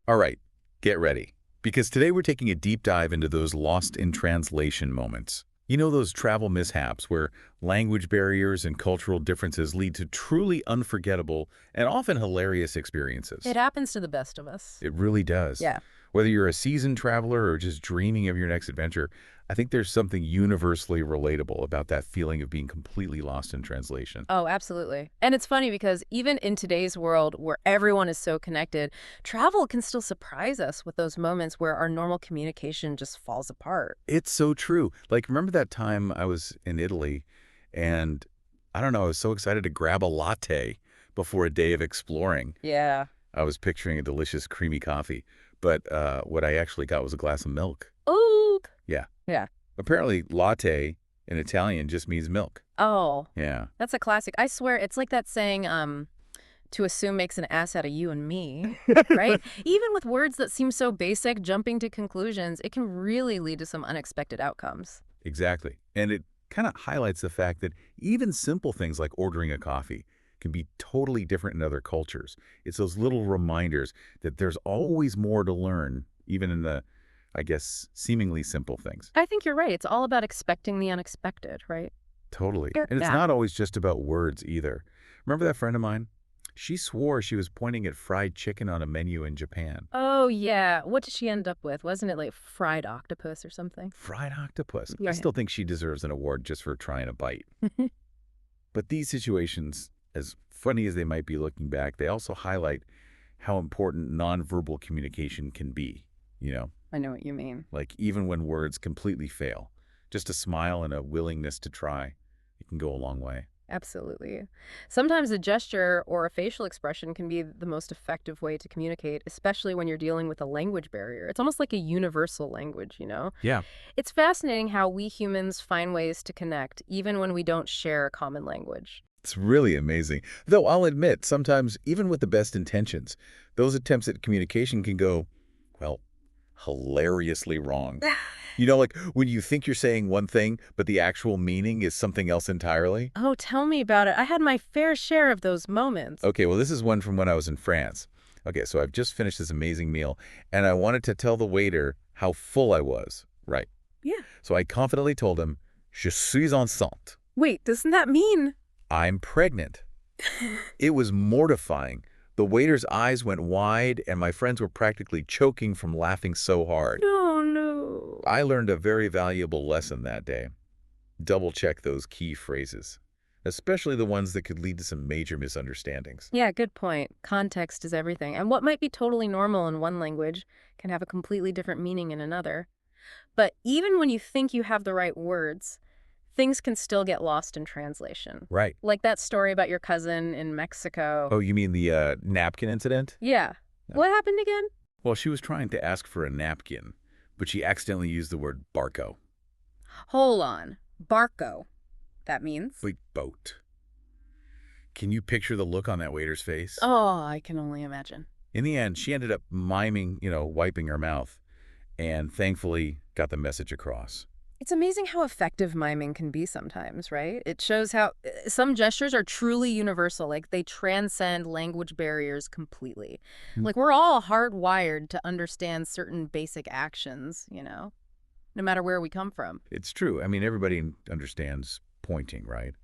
All right, get ready. Because today we're taking a deep dive into those lost in translation moments. You know those travel mishaps where language barriers and cultural differences lead to truly unforgettable and often hilarious It experiences. happens to the best of us. It really does. Yeah. Whether you're a seasoned traveler or just dreaming of your next adventure, I think there's something universally relatable about that feeling of being completely lost in translation. Oh, absolutely. And it's funny because even in today's world where everyone is so connected, travel can still surprise us with those moments where our normal communication just falls apart. It's so true. Like, remember that time I was in Italy and I don't know, I was so excited to grab a latte before a day of exploring. Yeah. I was picturing a delicious creamy coffee, but what I actually got was a glass of milk. Oop. Yeah. Yeah. Apparently, latte in Italian just means milk. Oh, Yeah. that's a classic. I swear it's like that saying, to assume makes an ass out of you and me, right? Even with words that seem so basic, jumping to conclusions, it can really lead to some unexpected outcomes. Exactly. And it kind of highlights the fact that even simple things like ordering a coffee can be totally different in other cultures. It's those little reminders that there's always more to learn, even in the, I guess, seemingly simple things. I think you're right. It's all about expecting the unexpected, right? Totally. Sure. And it's Yeah. not always just about words either. Remember that friend of mine? She swore she was pointing at fried chicken on a menu in Japan. Oh, yeah. What did she end up with? Wasn't it like fried octopus or something? Fried octopus. I Yeah. still think she deserves an award just for trying a bite. But these situations, as funny as they might be looking back, they also highlight how important nonverbal communication can be, you know, I know what you mean. like even when words completely fail. Just a smile and a willingness to try, it can go a long way. Absolutely. Sometimes a gesture or a facial expression can be the most effective way to communicate, especially when you're dealing with a language barrier. It's almost like a universal language, you know? Yeah, It's fascinating how we humans find ways to connect, even when we don't share a common language. it's really amazing. Though I'll admit, sometimes, even with the best intentions, those attempts at communication can go, well, hilariously wrong. You know, like when you think you're saying one thing, but the actual meaning is something else entirely? Oh, tell me about it. I had my fair share of those moments. Okay, well, this is one from when I was in France. Okay, so I've just finished this amazing meal, and I wanted to tell the waiter how full I was. Right. Yeah. So I confidently told him, Je suis enceinte. Wait, doesn't that mean? I'm pregnant. It was mortifying. The waiter's eyes went wide, and my friends were practically choking from laughing so hard. Oh, no. I learned a very valuable lesson that day. Double-check those key phrases, especially the ones that could lead to some major misunderstandings. Yeah, good point. Context is everything. And what might be totally normal in one language can have a completely different meaning in another. But even when you think you have the right words, things can still get lost in translation. Right. Like that story about your cousin in Mexico. Oh, you mean the napkin incident? Yeah. Yeah. What happened again? Well, she was trying to ask for a napkin, but she accidentally used the word barco. Hold on. Barco. That means? Like boat. Can you picture the look on that waiter's face? Oh, I can only imagine. In the end, she ended up miming, wiping her mouth, and thankfully got the message across. It's amazing how effective miming can be sometimes, right? It shows how some gestures are truly universal, like they transcend language barriers completely. Mm. Like we're all hardwired to understand certain basic actions, no matter where we come from. It's true. I mean, everybody understands pointing, right?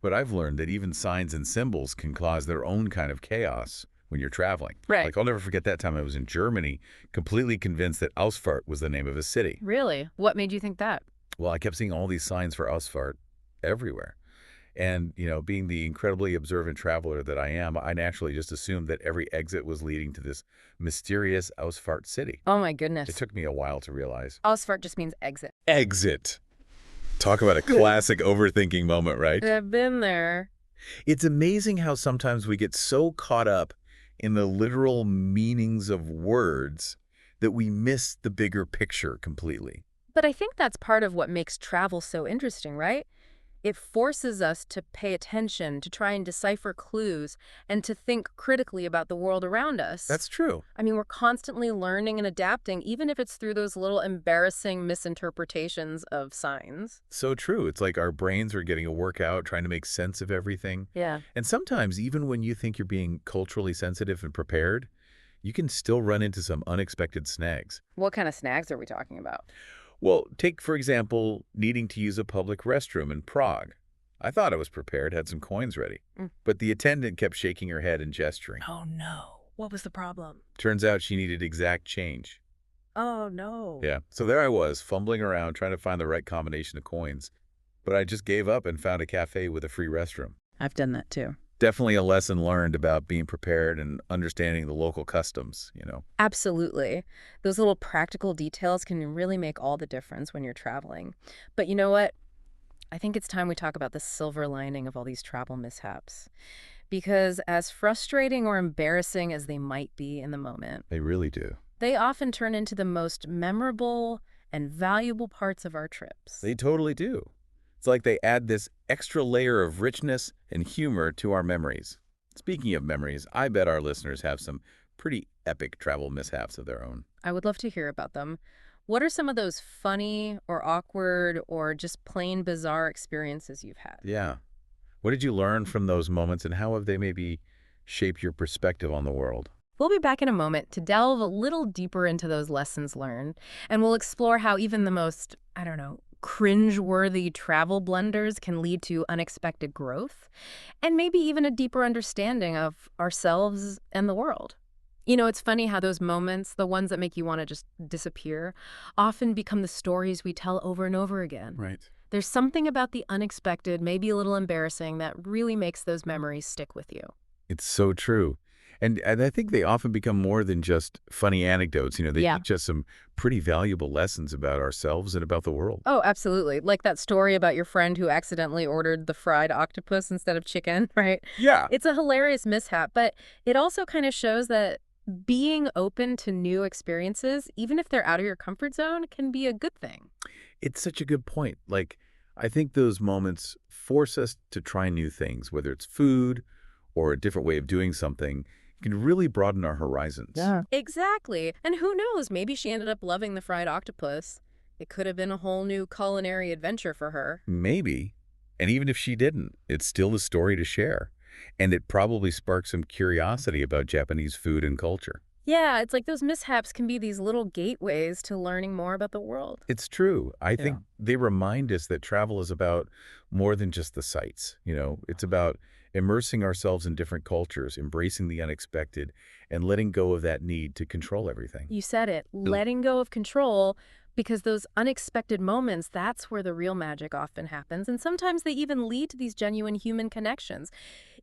But I've learned that even signs and symbols can cause their own kind of chaos when you're traveling. Right. Like, I'll never forget that time I was in Germany, completely convinced that Ausfahrt was the name of a city. Really? What made you think that? Well, I kept seeing all these signs for Ausfahrt everywhere. And, being the incredibly observant traveler that I am, I naturally just assumed that every exit was leading to this mysterious Ausfahrt city. Oh my It goodness. took me a while to realize. Ausfahrt just means exit. Exit. Talk about a classic overthinking moment, right? I've been there. It's amazing how sometimes we get so caught up in the literal meanings of words that we miss the bigger picture completely. But I think that's part of what makes travel so interesting, right? It forces us to pay attention, to try and decipher clues, and to think critically about the world around us. That's true. I mean, we're constantly learning and adapting, even if it's through those little embarrassing misinterpretations of signs. So true. It's like our brains are getting a workout, trying to make sense of everything. Yeah. And sometimes, even when you think you're being culturally sensitive and prepared, you can still run into some unexpected snags. What kind of snags are we talking about? Well, take, for example, needing to use a public restroom in Prague. I thought I was prepared, had some coins ready. Mm. But the attendant kept shaking her head and gesturing. Oh no. What was the problem? Turns out she needed exact change. Oh no. Yeah, so there I was, fumbling around trying to find the right combination of coins. But I just gave up and found a cafe with a free restroom. I've done that too. Definitely a lesson learned about being prepared and understanding the local customs. Absolutely. Those little practical details can really make all the difference when you're traveling. But you know what? I think it's time we talk about the silver lining of all these travel mishaps. Because as frustrating or embarrassing as they might be in the moment, They really do. they often turn into the most memorable and valuable parts of our trips. They totally do. It's like they add this extra layer of richness and humor to our memories. Speaking of memories, I bet our listeners have some pretty epic travel mishaps of their own. I would love to hear about them. What are some of those funny or awkward or just plain bizarre experiences you've had? Yeah. What did you learn from those moments, and how have they maybe shaped your perspective on the world? We'll be back in a moment to delve a little deeper into those lessons learned, and we'll explore how even the most, I don't know, cringe-worthy travel blunders can lead to unexpected growth, and maybe even a deeper understanding of ourselves and the world. You know, it's funny how those moments, the ones that make you want to just disappear, often become the stories we tell over and over again. Right. There's something about the unexpected, maybe a little embarrassing, that really makes those memories stick with you. It's so true. And I think they often become more than just funny anecdotes. They Yeah. teach us some pretty valuable lessons about ourselves and about the world. Oh, absolutely. Like that story about your friend who accidentally ordered the fried octopus instead of chicken, right? Yeah. It's a hilarious mishap, but it also kind of shows that being open to new experiences, even if they're out of your comfort zone, can be a good thing. It's such a good point. Like, I think those moments force us to try new things, whether it's food or a different way of doing something. It can really broaden our horizons. Yeah. Exactly. And who knows, maybe she ended up loving the fried octopus. It could have been a whole new culinary adventure for her. Maybe. And even if she didn't, it's still a story to share. And it probably sparked some curiosity about Japanese food and culture. Yeah, it's like those mishaps can be these little gateways to learning more about the world. It's true. I Yeah. think they remind us that travel is about more than just the sights. It's about immersing ourselves in different cultures, embracing the unexpected, and letting go of that need to control everything. You said it, letting go of control, because those unexpected moments, that's where the real magic often happens. And sometimes they even lead to these genuine human connections,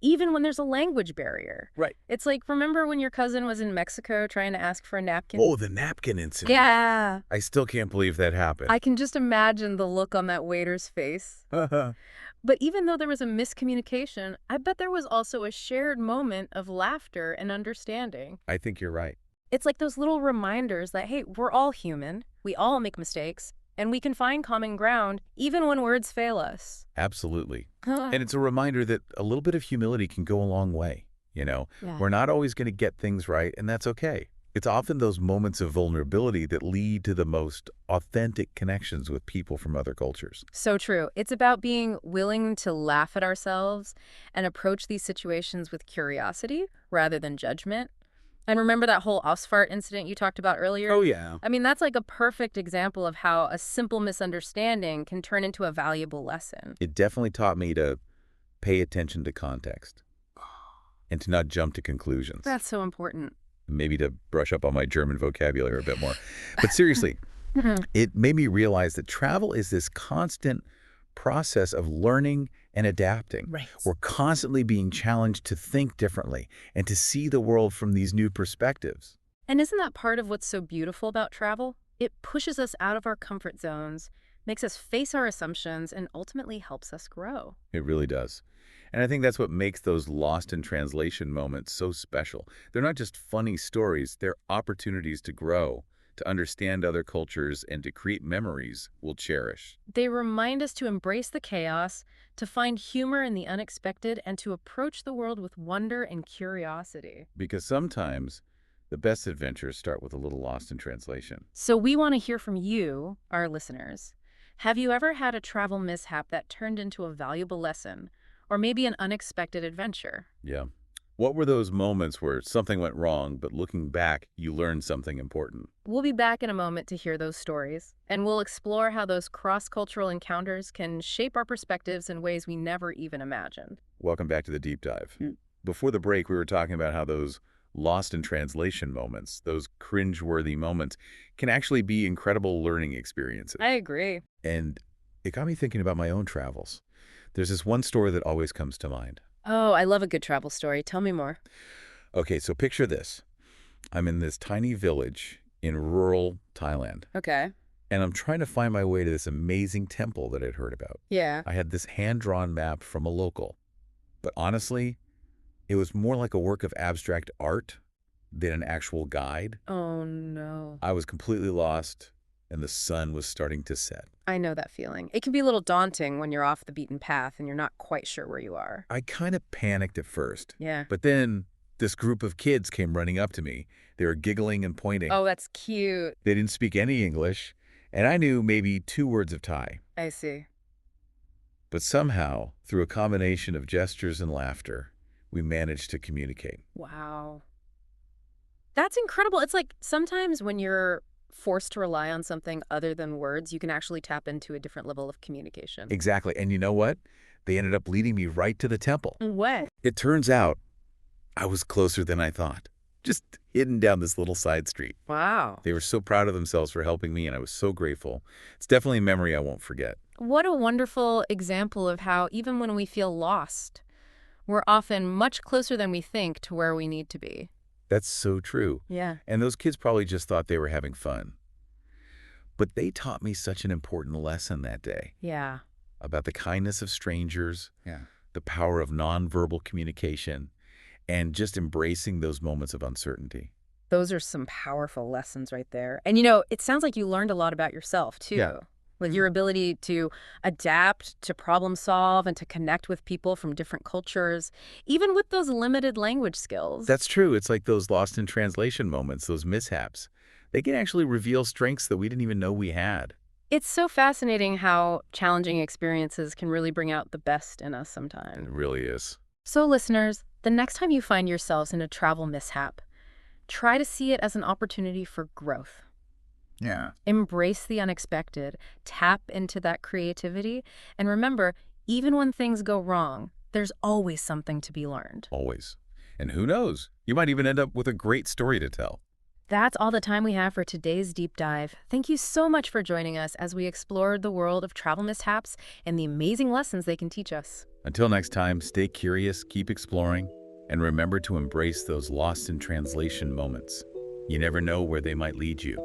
even when there's a language barrier. Right. It's like, remember when your cousin was in Mexico trying to ask for a napkin? Oh, the napkin incident. Yeah. I still can't believe that happened. I can just imagine the look on that waiter's face. But even though there was a miscommunication, I bet there was also a shared moment of laughter and understanding. I think you're right. It's like those little reminders that, hey, we're all human, we all make mistakes, and we can find common ground even when words fail us. Absolutely. And it's a reminder that a little bit of humility can go a long way. Yeah. We're not always going to get things right, and that's okay. It's often those moments of vulnerability that lead to the most authentic connections with people from other cultures. So true. It's about being willing to laugh at ourselves and approach these situations with curiosity rather than judgment. And remember that whole Ausfart incident you talked about earlier? Oh, yeah. I mean, that's like a perfect example of how a simple misunderstanding can turn into a valuable lesson. It definitely taught me to pay attention to context and to not jump to conclusions. That's so important. Maybe to brush up on my German vocabulary a bit more. But seriously, it made me realize that travel is this constant process of learning and adapting. Right. We're constantly being challenged to think differently and to see the world from these new perspectives. And isn't that part of what's so beautiful about travel? It pushes us out of our comfort zones, makes us face our assumptions, and ultimately helps us grow. It really does. And I think that's what makes those lost in translation moments so special. They're not just funny stories, they're opportunities to grow, to understand other cultures, and to create memories we'll cherish. They remind us to embrace the chaos, to find humor in the unexpected, and to approach the world with wonder and curiosity. Because sometimes the best adventures start with a little lost in translation. So we want to hear from you, our listeners. Have you ever had a travel mishap that turned into a valuable lesson, or maybe an unexpected adventure? Yeah. What were those moments where something went wrong, but looking back, you learned something important? We'll be back in a moment to hear those stories, and we'll explore how those cross-cultural encounters can shape our perspectives in ways we never even imagined. Welcome back to the deep dive. Before the break, we were talking about how those lost in translation moments, those cringe-worthy moments, can actually be incredible learning experiences. I agree. And it got me thinking about my own travels. There's this one story that always comes to mind. Oh, I love a good travel story. Tell me more. Okay, so picture this. I'm in this tiny village in rural Thailand, Okay. and I'm trying to find my way to this amazing temple that I'd heard about. Yeah. I had this hand-drawn map from a local, but honestly, it was more like a work of abstract art than an actual guide. Oh, no. I was completely lost, and the sun was starting to set. I know that feeling. It can be a little daunting when you're off the beaten path and you're not quite sure where you are. I kind of panicked at first, Yeah. but then this group of kids came running up to me. They were giggling and pointing. Oh, that's cute. They didn't speak any English, and I knew maybe 2 words of Thai. I see. But somehow, through a combination of gestures and laughter, we managed to communicate. Wow. That's incredible. It's like sometimes when you're forced to rely on something other than words, you can actually tap into a different level of communication. Exactly. And you know what? They ended up leading me right to the temple. What? It turns out I was closer than I thought, just hidden down this little side street. Wow. They were so proud of themselves for helping me, and I was so grateful. It's definitely a memory I won't forget. What a wonderful example of how even when we feel lost, we're often much closer than we think to where we need to be. That's so true. Yeah. And those kids probably just thought they were having fun. But they taught me such an important lesson that day Yeah. about the kindness of strangers, Yeah. the power of nonverbal communication, and just embracing those moments of uncertainty. Those are some powerful lessons right there. And it sounds like you learned a lot about yourself too. Yeah. With your ability to adapt, to problem solve, and to connect with people from different cultures, even with those limited language skills. That's true. It's like those lost in translation moments, those mishaps. They can actually reveal strengths that we didn't even know we had. It's so fascinating how challenging experiences can really bring out the best in us sometimes. It really is. So listeners, the next time you find yourselves in a travel mishap, try to see it as an opportunity for growth. Yeah. Embrace the unexpected, tap into that creativity, and remember, even when things go wrong, there's always something to be learned. Always. And who knows? You might even end up with a great story to tell. That's all the time we have for today's deep dive. Thank you so much for joining us as we explored the world of travel mishaps and the amazing lessons they can teach us. Until next time, stay curious, keep exploring, and remember to embrace those lost in translation moments. You never know where they might lead you.